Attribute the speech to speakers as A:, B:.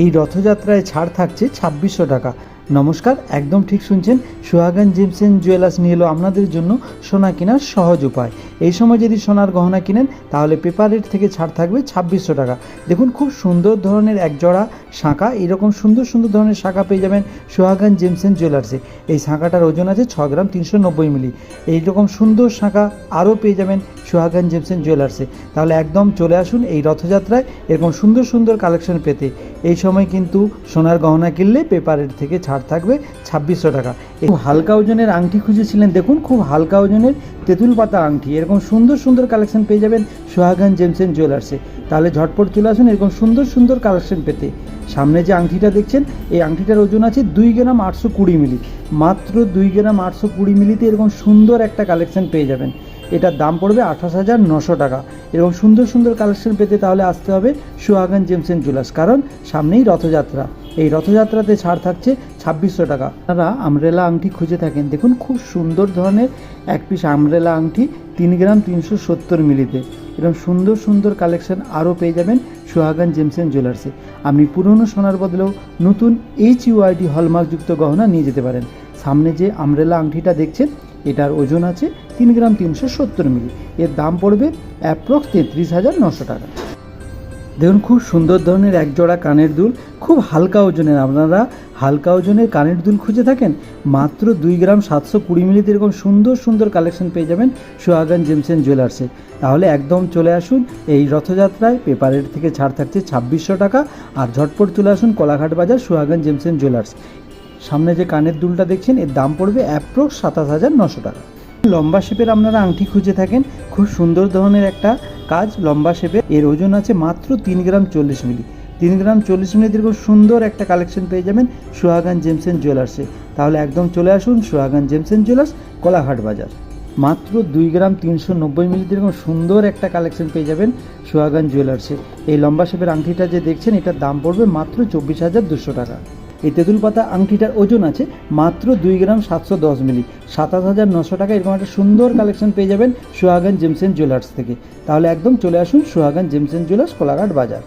A: এই রথযাত্রায় ছাড় থাকছে 2600 টাকা। নমস্কার, একদম ঠিক শুনছেন। সুহাগন জেমস এন্ড জুয়েলার্স নিয়ে এলো আপনাদের জন্য সোনা কেনার সহজ উপায়। এই সময় যদি সোনার গহনা কিনেন তাহলে পেপার রেট থেকে ছাড় থাকবে 2600 টাকা। দেখুন, খুব সুন্দর ধরনের এক জোড়া শাঁখা, এরকম সুন্দর সুন্দর ধরনের শাঁখা পেয়ে যাবেন সুহাগন জেমস এন্ড জুয়েলার্সে। এই শাঁখাটার ওজন আছে 6 গ্রাম 390 মিলি। এইরকম সুন্দর শাঁখা আরও পেয়ে যাবেন সুহাগন জেমস এন্ড জুয়েলার্সে। তাহলে একদম চলে আসুন এই রথযাত্রায় এরকম সুন্দর সুন্দর কালেকশন পেতে। এই সময় কিন্তু সোনার গহনা কিনলে পেপার রেট থেকে ছাড় থাকবে 2600 টাকা। খুব হালকা ওজনের আংটি খুঁজেছিলেন, দেখুন খুব হালকা ওজনের তেঁতুল পাতা আংটি, এরকম সুন্দর সুন্দর কালেকশন পেয়ে যাবেন সুহাগন জেমস এন্ড জুয়েলার্সে। তাহলে ঝটপট চলে আসুন এরকম সুন্দর সুন্দর কালেকশন পেতে। সামনে যে আংটিটা দেখছেন, এই আংটিটার ওজন আছে 2 গ্রাম 820 মিলি। মাত্র 2 গ্রাম 820 মিলিতে এরকম সুন্দর একটা কালেকশন পেয়ে যাবেন। এটার দাম পড়বে 28,900 টাকা। এরকম সুন্দর সুন্দর কালেকশন পেতে তাহলে আসতে হবে সুহাগন জেমস এন্ড জুয়েলার্স, কারণ সামনেই রথযাত্রা। এই রথযাত্রাতে ছাড় থাকছে 2600 টাকা। আপনারা আমরেলা আংটি খুঁজে থাকেন, দেখুন খুব সুন্দর ধরনের এক পিস আমরেলা আংটি 3 গ্রাম 370 মিলিতে। এরকম সুন্দর সুন্দর কালেকশন আরও পেয়ে যাবেন সুহাগন জেমস এন্ড জুয়েলার্সে। আপনি পুরনো সোনার বদলেও নতুন HUID হলমার্কযুক্ত গহনা নিয়ে যেতে পারেন। সামনে যে আমরেলা আংটিটা দেখছেন, এটার ওজন আছে 3 গ্রাম 370 মিলি। এর দাম পড়বে অ্যাপ্রক্স 33,900 টাকা। দেখুন, খুব সুন্দর ধরনের এক জোড়া কানের দুল, খুব হালকা ওজনের। আপনারা হালকা ওজনের কানের দুল খুঁজে থাকেন, মাত্র 2 গ্রাম 720 মিলিতে এরকম সুন্দর সুন্দর কালেকশন পেয়ে যাবেন সুহাগন জেমস এন্ড জুয়েলার্সে। তাহলে একদম চলে আসুন এই রথযাত্রায়, পেপার রেট থেকে ছাড় থাকছে 2600 টাকা। আর ঝটপট চলে আসুন কোলাঘাট বাজার সুহাগন জেমস এন্ড জুয়েলার্স। সামনে যে কানের দুলটা দেখছেন, এর দাম পড়বে অ্যাপ্রক্স 27,900 টাকা। লম্বা শেপের আপনারা আংটি খুঁজে থাকেন, খুব সুন্দর ধরনের একটা কাজ লম্বা শেপের। এর ওজন আছে মাত্র 3 গ্রাম 40 মিলি। 3 গ্রাম 40 মিলিতে খুব সুন্দর একটা কালেকশন পেয়ে যাবেন সুহাগন জেমস এন্ড জুয়েলার্সে। তাহলে একদম চলে আসুন সুহাগন জেমস এন্ড জুয়েলার্স, কোলাঘাট বাজার। মাত্র 2 গ্রাম 390 মিলিতে এরকম সুন্দর একটা কালেকশন পেয়ে যাবেন সুহাগন জুয়েলার্সে। এই লম্বা শেপের আংটিটা যে দেখছেন, এটার দাম পড়বে মাত্র 24,200 টাকা। এই তেঁতুল পাতা আংটিটার ওজন আছে মাত্র 2 গ্রাম 710 মিলি। 27,900 টাকা। এরকম একটা সুন্দর কালেকশন পেয়ে যাবেন সুহাগন জেমস এন্ড জুয়েলার্স থেকে। তাহলে একদম চলে আসুন সুহাগন জেমস এন্ড জুয়েলার্স, কোলাঘাট বাজার।